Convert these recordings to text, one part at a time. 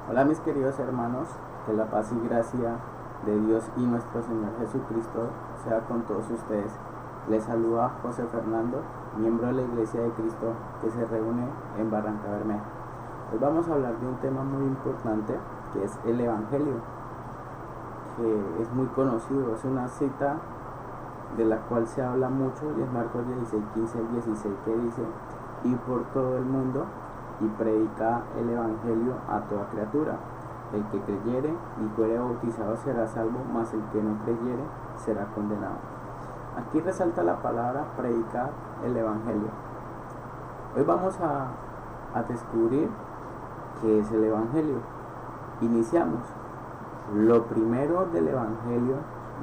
Hola mis queridos hermanos, que la paz y gracia de Dios y nuestro Señor Jesucristo sea con todos ustedes. Les saluda José Fernando, miembro de la Iglesia de Cristo que se reúne en Barranca Bermeja. Hoy vamos a hablar de un tema muy importante que es el Evangelio, que es muy conocido, es una cita de la cual se habla mucho y es Marcos 16, 15 al 16 que dice: "Y por todo el mundo y predica el Evangelio a toda criatura. El que creyere y fuere bautizado será salvo, mas el que no creyere será condenado". Aquí resalta la palabra predicar el Evangelio. Hoy vamos a descubrir qué es el Evangelio. Iniciamos. Lo primero del Evangelio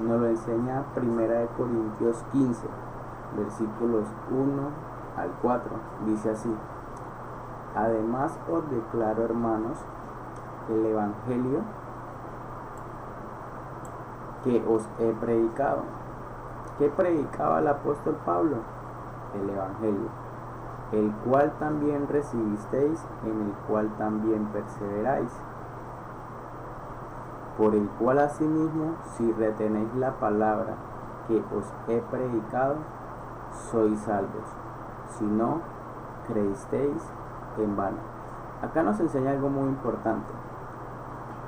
nos lo enseña 1 Corintios 15, versículos 1 al 4. Dice así: "Además os declaro, hermanos, el Evangelio que os he predicado". ¿Qué predicaba el apóstol Pablo? El Evangelio, el cual también recibisteis, en el cual también perseveráis, por el cual asimismo, si retenéis la palabra que os he predicado, sois salvos, si no creísteis en vano. Acá nos enseña algo muy importante,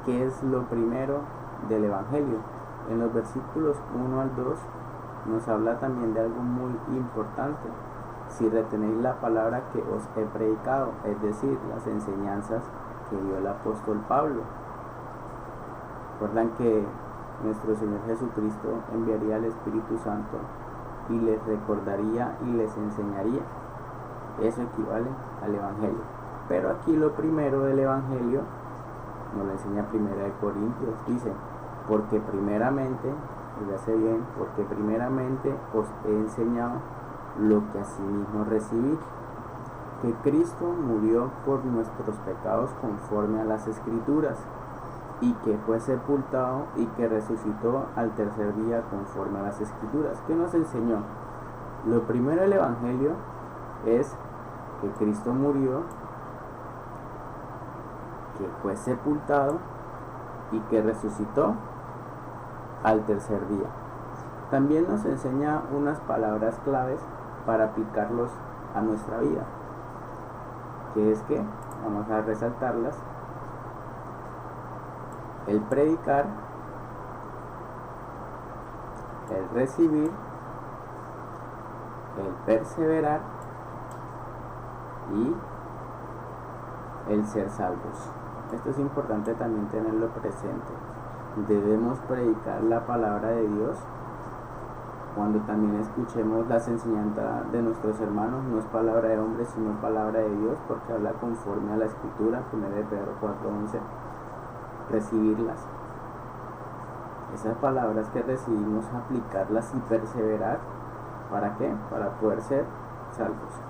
que es lo primero del Evangelio. En los versículos 1 al 2 nos habla también de algo muy importante: si retenéis la palabra que os he predicado, es decir, las enseñanzas que dio el apóstol Pablo. Recuerdan que nuestro Señor Jesucristo enviaría al Espíritu Santo y les recordaría y les enseñaría. Eso equivale al Evangelio. Pero aquí lo primero del Evangelio nos lo enseña 1 Corintios. Dice: porque primeramente, fíjate bien, porque primeramente os he enseñado lo que asimismo recibí, que Cristo murió por nuestros pecados conforme a las Escrituras, y que fue sepultado y que resucitó al tercer día conforme a las Escrituras. ¿Qué nos enseñó? Lo primero del Evangelio es que Cristo murió, que fue sepultado y que resucitó al tercer día. También nos enseña unas palabras claves para aplicarlos a nuestra vida, que es que, vamos a resaltarlas: el predicar, el recibir, el perseverar y el ser salvos. Esto es importante también tenerlo presente. Debemos predicar la palabra de Dios. Cuando también escuchemos las enseñanzas de nuestros hermanos, no es palabra de hombre, sino palabra de Dios, porque habla conforme a la Escritura, 1 Pedro 4:11. Recibirlas, esas palabras que recibimos, aplicarlas y perseverar. ¿Para qué? Para poder ser salvos.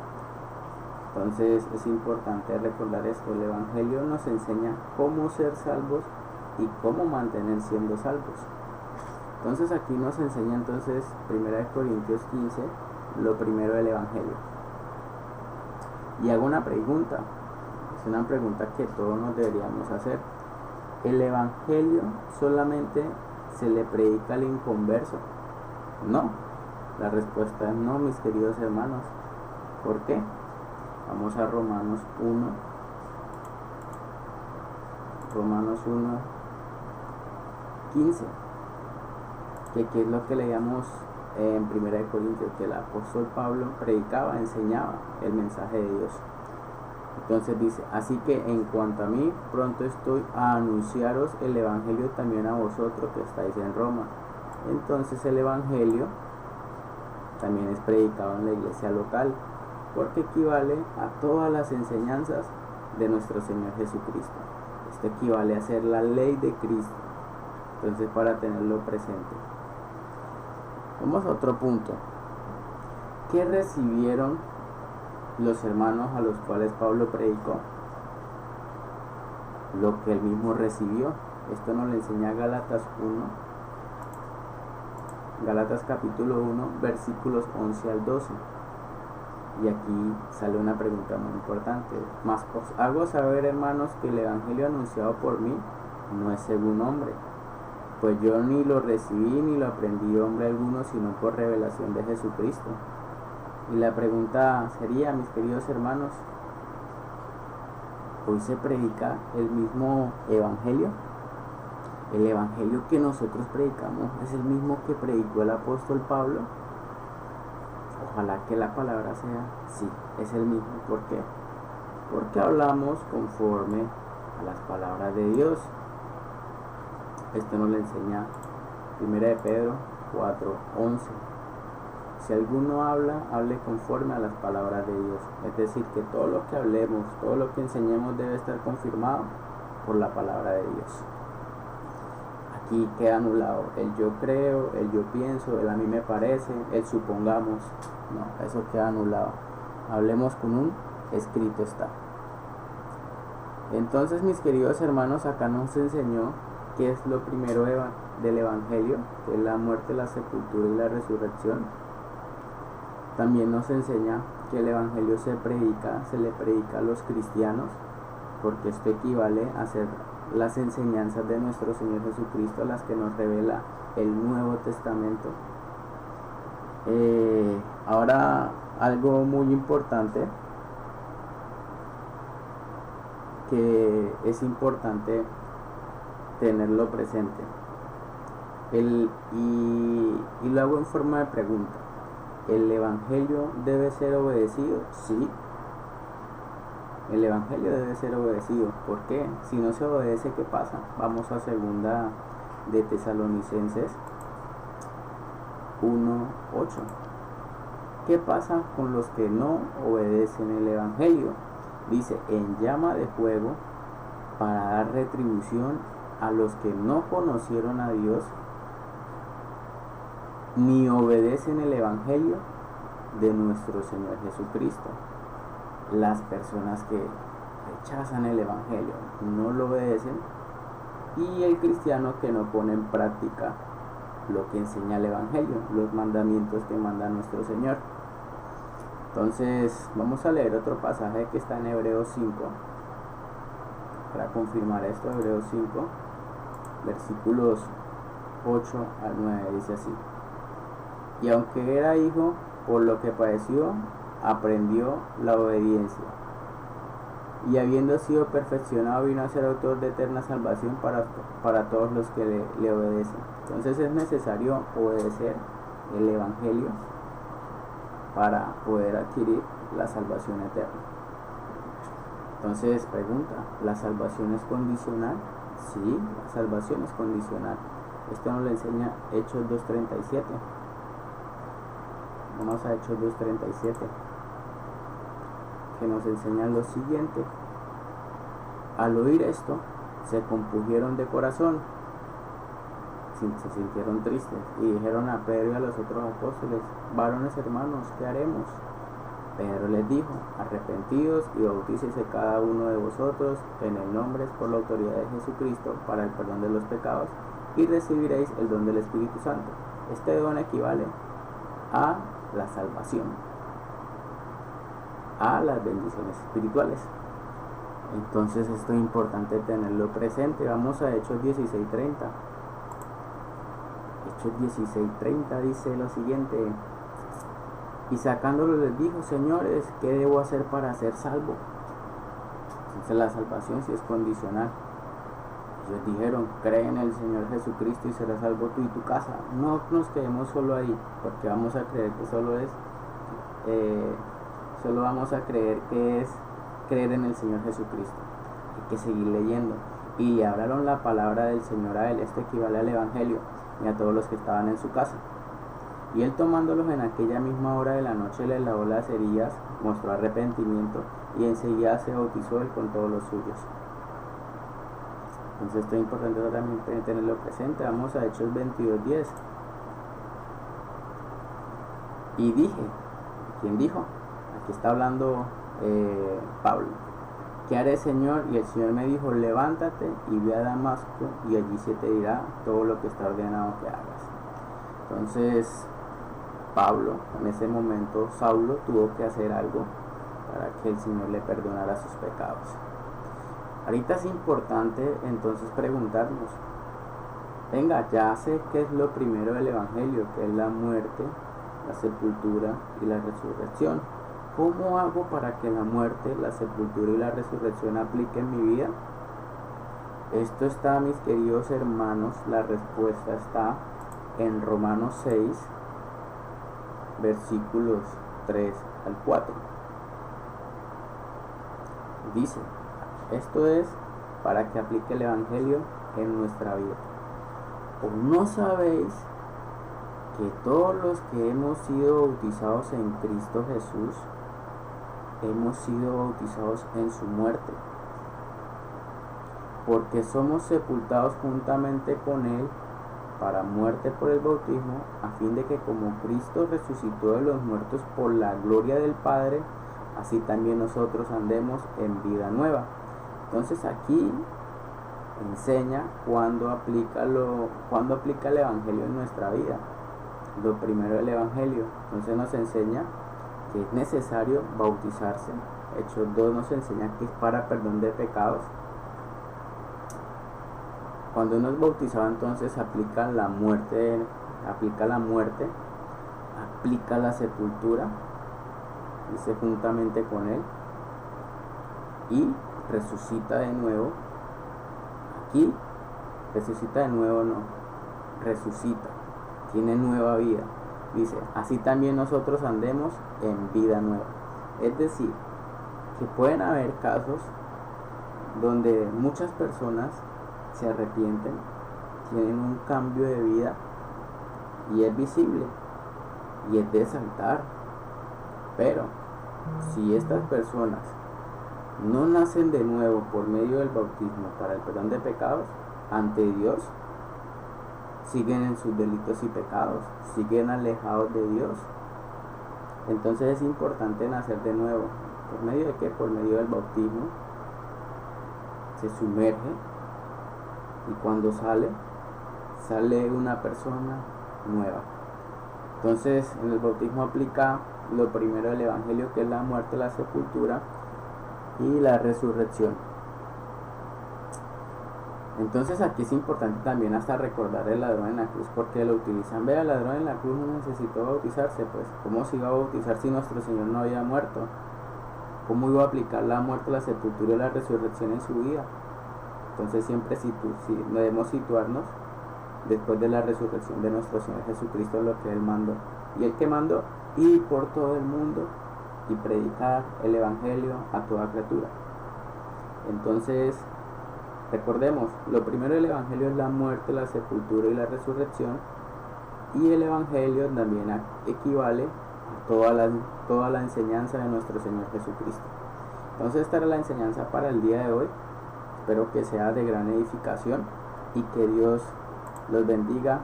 Entonces es importante recordar esto: el Evangelio nos enseña cómo ser salvos y cómo mantener siendo salvos. Entonces aquí nos enseña 1 Corintios 15, lo primero del Evangelio. Y hago una pregunta, es una pregunta que todos nos deberíamos hacer: ¿el Evangelio solamente se le predica al inconverso? No, la respuesta es no, mis queridos hermanos. ¿Por qué? Vamos a Romanos 1, 15, que es lo que leíamos en 1 Corintios, que el apóstol Pablo predicaba, enseñaba el mensaje de Dios. Entonces dice: así que en cuanto a mí, pronto estoy a anunciaros el Evangelio también a vosotros que estáis en Roma. Entonces el Evangelio también es predicado en la iglesia local, porque equivale a todas las enseñanzas de nuestro Señor Jesucristo. Esto equivale a ser la ley de Cristo. Entonces, para tenerlo presente, vamos a otro punto. ¿Qué recibieron los hermanos a los cuales Pablo predicó? Lo que él mismo recibió. Esto nos lo enseña Gálatas capítulo 1, versículos 11 al 12. Y aquí sale una pregunta muy importante. Mas os hago saber, hermanos, que el evangelio anunciado por mí no es según hombre, pues yo ni lo recibí ni lo aprendí de hombre alguno, sino por revelación de Jesucristo. Y la pregunta sería, mis queridos hermanos, ¿hoy se predica el mismo evangelio? ¿El evangelio que nosotros predicamos es el mismo que predicó el apóstol Pablo? Ojalá que la palabra sea sí, es el mismo. ¿Por qué? Porque hablamos conforme a las palabras de Dios. Esto nos lo enseña 1 de Pedro 4:11. Si alguno habla, hable conforme a las palabras de Dios. Es decir, que todo lo que hablemos, todo lo que enseñemos debe estar confirmado por la palabra de Dios. Aquí queda anulado el yo creo, el yo pienso, el a mí me parece, el supongamos. No, eso queda anulado. Hablemos con un escrito está. Entonces, mis queridos hermanos, acá nos enseñó qué es lo primero del evangelio, que es la muerte, la sepultura y la resurrección. También nos enseña que el evangelio se le predica a los cristianos, porque esto equivale a ser las enseñanzas de nuestro Señor Jesucristo, las que nos revela el Nuevo Testamento. Ahora, algo muy importante que es importante tenerlo presente, y lo hago en forma de pregunta: ¿el evangelio debe ser obedecido? Sí. El evangelio debe ser obedecido. ¿Por qué? Si no se obedece, ¿qué pasa? Vamos a 2 de Tesalonicenses 1:8. ¿Qué pasa con los que no obedecen el evangelio? Dice: en llama de fuego, para dar retribución a los que no conocieron a Dios ni obedecen el evangelio de nuestro Señor Jesucristo. Las personas que rechazan el evangelio, no lo obedecen, y el cristiano que no pone en práctica lo que enseña el evangelio, los mandamientos que manda nuestro Señor. Entonces vamos a leer otro pasaje que está en Hebreos 5 para confirmar esto. Hebreos 5 versículos 8 al 9 dice así: y aunque era hijo, por lo que padeció, aprendió la obediencia, y habiendo sido perfeccionado, vino a ser autor de eterna salvación para todos los que le obedecen. Entonces es necesario obedecer el evangelio para poder adquirir la salvación eterna. Entonces pregunta: ¿la salvación es condicional? Sí, la salvación es condicional. Esto nos lo enseña Hechos 2:37. Vamos a Hechos 2:37, que nos enseña lo siguiente: al oír esto, se compungieron de corazón, se sintieron tristes, y dijeron a Pedro y a los otros apóstoles: varones hermanos, ¿qué haremos? Pedro les dijo: arrepentidos y bautícese cada uno de vosotros en el nombre, por la autoridad de Jesucristo, para el perdón de los pecados, y recibiréis el don del Espíritu Santo. Este don equivale a la salvación, a las bendiciones espirituales. Entonces esto es importante tenerlo presente. Vamos a Hechos 16:30. Hechos 16:30 dice lo siguiente: y sacándolo les dijo: señores, ¿qué debo hacer para ser salvo? Entonces la salvación sí es condicional. Ellos dijeron: cree en el Señor Jesucristo y serás salvo tú y tu casa. No nos quedemos solo ahí, porque vamos a creer que solo vamos a creer que es creer en el Señor Jesucristo. Hay que seguir leyendo. Y le hablaron la palabra del Señor a él. Esto equivale al evangelio, y a todos los que estaban en su casa. Y él, tomándolos en aquella misma hora de la noche, les lavó las heridas, mostró arrepentimiento, y enseguida se bautizó él con todos los suyos. Entonces esto es importante también tenerlo presente. Vamos a Hechos 22:10. Y dije, ¿quién dijo? Aquí está hablando Pablo: ¿qué haré, Señor? Y el Señor me dijo: levántate y ve a Damasco, y allí se te dirá todo lo que está ordenado que hagas. Entonces Pablo, en ese momento Saulo, tuvo que hacer algo para que el Señor le perdonara sus pecados. Ahorita es importante entonces preguntarnos, venga, ya sé qué es lo primero del Evangelio, que es la muerte, la sepultura y la resurrección. ¿Cómo hago para que la muerte, la sepultura y la resurrección apliquen en mi vida? Esto está, mis queridos hermanos, la respuesta está en Romanos 6, versículos 3 al 4. Dice, esto es para que aplique el Evangelio en nuestra vida. ¿O no sabéis que todos los que hemos sido bautizados en Cristo Jesús, hemos sido bautizados en su muerte? Porque somos sepultados juntamente con Él para muerte por el bautismo, a fin de que como Cristo resucitó de los muertos por la gloria del Padre, así también nosotros andemos en vida nueva. Entonces aquí enseña cuándo aplica el Evangelio en nuestra vida. Lo primero del Evangelio. Entonces nos enseña que es necesario bautizarse. Hechos 2 nos enseña que es para perdón de pecados. Cuando uno es bautizado, entonces aplica la muerte, aplica la sepultura, dice juntamente con Él, y resucita de nuevo. Aquí resucita de nuevo, no, resucita, tiene nueva vida. Dice, así también nosotros andemos en vida nueva. Es decir, que pueden haber casos donde muchas personas se arrepienten, tienen un cambio de vida y es visible y es de saltar. Pero si estas personas no nacen de nuevo por medio del bautismo para el perdón de pecados, ante Dios siguen en sus delitos y pecados, siguen alejados de Dios. Entonces es importante nacer de nuevo. ¿Por medio de qué? Por medio del bautismo. Se sumerge y cuando sale una persona nueva. Entonces en el bautismo aplica lo primero del Evangelio, que es la muerte, la sepultura y la resurrección. Entonces aquí es importante también hasta recordar el ladrón en la cruz, porque lo utilizan. Vea, el ladrón en la cruz no necesitó bautizarse. Pues ¿cómo se iba a bautizar si nuestro Señor no había muerto? ¿Cómo iba a aplicar la muerte, la sepultura y la resurrección en su vida? Entonces siempre debemos situarnos después de la resurrección de nuestro Señor Jesucristo, lo que Él mandó. Y Él que mandó, ir por todo el mundo y predicar el Evangelio a toda criatura. Entonces recordemos, lo primero del Evangelio es la muerte, la sepultura y la resurrección, y el Evangelio también equivale a toda la enseñanza de nuestro Señor Jesucristo. Entonces esta era la enseñanza para el día de hoy. Espero que sea de gran edificación y que Dios los bendiga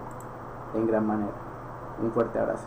en gran manera. Un fuerte abrazo.